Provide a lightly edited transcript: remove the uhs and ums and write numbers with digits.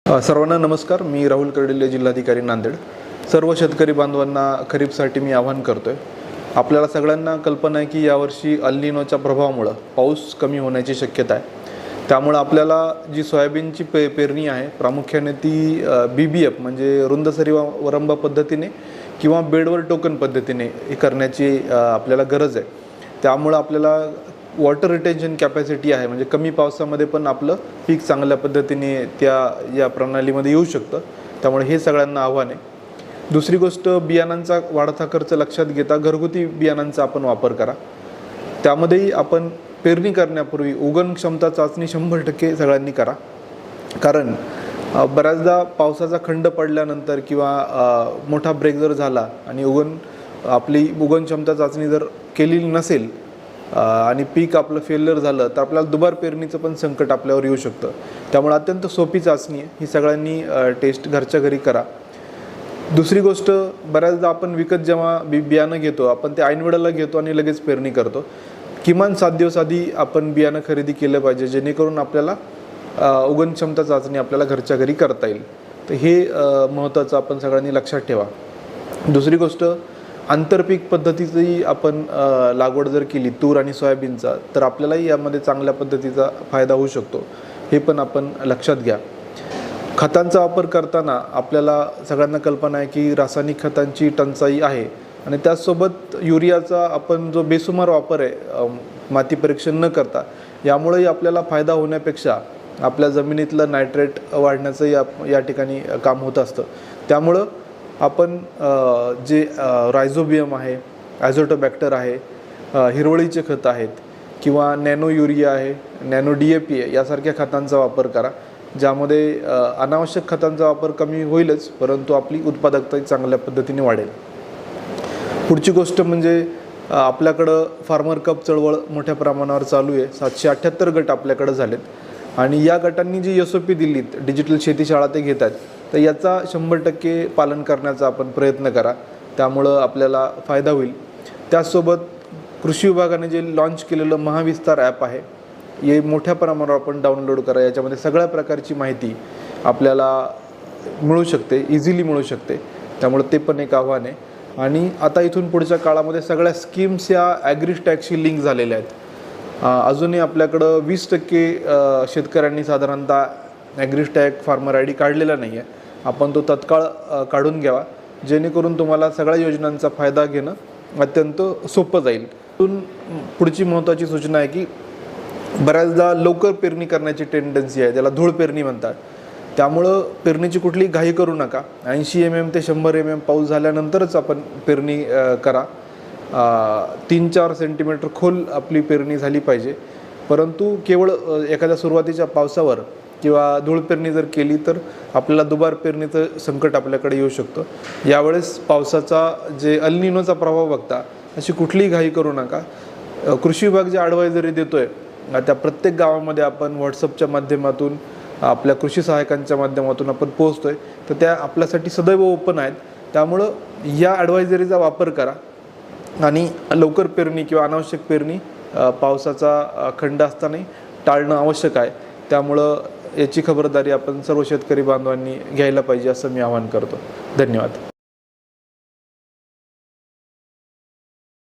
सर्वांना नमस्कार. मी राहुल कर्डिले, जिल्हाधिकारी नांदेड. सर्व शेतकरी बांधवांना खरीपसाठी मी आवाहन करतोय. आपल्याला सगळ्यांना कल्पना आहे की यावर्षी अल निनोच्या प्रभावामुळे पाऊस कमी होण्याची शक्यता आहे. त्यामुळे आपल्याला जी सोयाबीनची पेरणी आहे प्रामुख्याने ती BBF म्हणजे रुंद सरी वरंबा पद्धतीने किंवा बेडवर टोकन पद्धतीने करण्याची आपल्याला गरज आहे. त्यामुळे आपल्याला वॉटर रिटेन्शन कॅपॅसिटी आहे, म्हणजे कमी पावसामध्ये पण आपलं पीक चांगल्या पद्धतीने या प्रणालीमध्ये येऊ शकतं. त्यामुळे हे सगळ्यांना आव्हान आहे. दुसरी गोष्ट, बियाणांचा वाढता खर्च लक्षात घेता घरगुती बियाणांचा आपण वापर करा. त्यामध्येही आपण पेरणी करण्यापूर्वी उगवण क्षमता चाचणी 100% सगळ्यांनी करा. कारण बऱ्याचदा पावसाचा खंड पडल्यानंतर किंवा मोठा ब्रेक जर झाला आणि आपली उगवण क्षमता चाचणी जर केलेली नसेल आणि पीक आपलं फेल्युअर झालं तर आपल्याला दुबार पेरणीचं पण संकट आपल्यावर येऊ शकतं. त्यामुळे अत्यंत सोपी चाचणी आहे, ही सगळ्यांनी टेस्ट घरच्या घरी करा. दुसरी गोष्ट, बऱ्याचदा आपण विकत जेव्हा बियाणं घेतो आपण ते ऐनवेळेला घेतो आणि लगेच पेरणी करतो. किमान 7 दिवस आधी आपण बियाणं खरेदी केलं पाहिजे, जेणेकरून आपल्याला उगवण क्षमता चाचणी आपल्याला घरच्या घरी करता येईल. तर हे महत्त्वाचं आपण सगळ्यांनी लक्षात ठेवा. दुसरी गोष्ट, आंतरपीक पद्धतीची आपण लागवड जर केली तूर आणि सोयाबीनचा तर आपल्यालाही यामध्ये चांगल्या पद्धतीचा फायदा होऊ शकतो. हे पण आपण लक्षात घ्या. खतांचा वापर करताना आपल्याला सगळ्यांना कल्पना आहे की रासायनिक खतांची टंचाई आहे आणि त्याचसोबत युरियाचा आपण जो बेसुमार वापर आहे माती परीक्षण न करता, यामुळेही आपल्याला फायदा होण्यापेक्षा आपल्या जमिनीतलं नायट्रेट वाढण्याचं या ठिकाणी काम होत असतं. त्यामुळं आपण जे रायझोबियम आहे, ॲझोटोबॅक्टर आहे, हिरवळीचे खतं आहेत किंवा नॅनो युरिया आहे, नॅनो DAP आहे, यासारख्या खतांचा वापर करा. ज्यामध्ये अनावश्यक खतांचा वापर कमी होईलच, परंतु आपली उत्पादकता चांगल्या पद्धतीने वाढेल. पुढची गोष्ट म्हणजे आपल्याकडं फार्मर कप चळवळ मोठ्या प्रमाणावर चालू आहे. 778 गट आपल्याकडं झालेत आणि या गटांनी जी SOP दिलीत, डिजिटल शेती शाळा ते घेत आहेत, तर याचा 100% पालन करण्याचा आपण प्रयत्न करा. त्यामुळं आपल्याला फायदा होईल. त्याचसोबत कृषी विभागाने जे लॉन्च केलेलं महाविस्तार ॲप आहे, हे मोठ्या प्रमाणावर आपण डाउनलोड करा. याच्यामध्ये सगळ्या प्रकारची माहिती आपल्याला मिळू शकते, इझिली मिळू शकते. त्यामुळे ते पण एक आव्हान आहे. आणि आता इथून पुढच्या काळामध्ये सगळ्या स्कीम्स या ॲग्रीस्टॅगशी लिंक झालेल्या आहेत. अजूनही आपल्याकडं 20% शेतकऱ्यांनी साधारणतः ॲग्रीस्टॅग फार्मर ID काढलेला नाही आहे. आपण तो तत्काळ काढून घ्यावा, जेणेकरून तुम्हाला सगळ्या योजनांचा फायदा घेणं अत्यंत सोपं जाईल. पुढची महत्त्वाची सूचना आहे की बऱ्याचदा लवकर पेरणी करण्याची टेंडन्सी आहे, त्याला धूळ पेरणी म्हणतात. त्यामुळं पेरणीची कुठली घाई करू नका. 80 mm ते 100 mm पाऊस झाल्यानंतरच आपण पेरणी करा. 3-4 सेंटीमीटर खोल आपली पेरणी झाली पाहिजे. परंतु केवळ एखाद्या सुरुवातीच्या पावसावर किंवा धूळ पेरणी जर केली तर आपल्याला दुबार पेरणीचं संकट आपल्याकडे येऊ शकतं. यावेळेस पावसाचा जे अल निनोचा प्रभाव बघता अशी कुठलीही घाई करू नका. कृषी विभाग जे ॲडवायझरी देतोय त्या प्रत्येक गावामध्ये आपण व्हॉट्सअपच्या माध्यमातून, आपल्या कृषी सहायकांच्या माध्यमातून आपण पोहोचतोय, तर त्या आपल्यासाठी सदैव ओपन आहेत. त्यामुळं या ॲडवायझरीचा वापर करा आणि लवकर पेरणी किंवा अनावश्यक पेरणी पावसाचा खंड असतानाही टाळणं आवश्यक आहे. त्यामुळं याची खबरदारी आपण सर्व शेतकरी बांधवांनी घ्यायला पाहिजे, असं मी आवाहन करतो. धन्यवाद.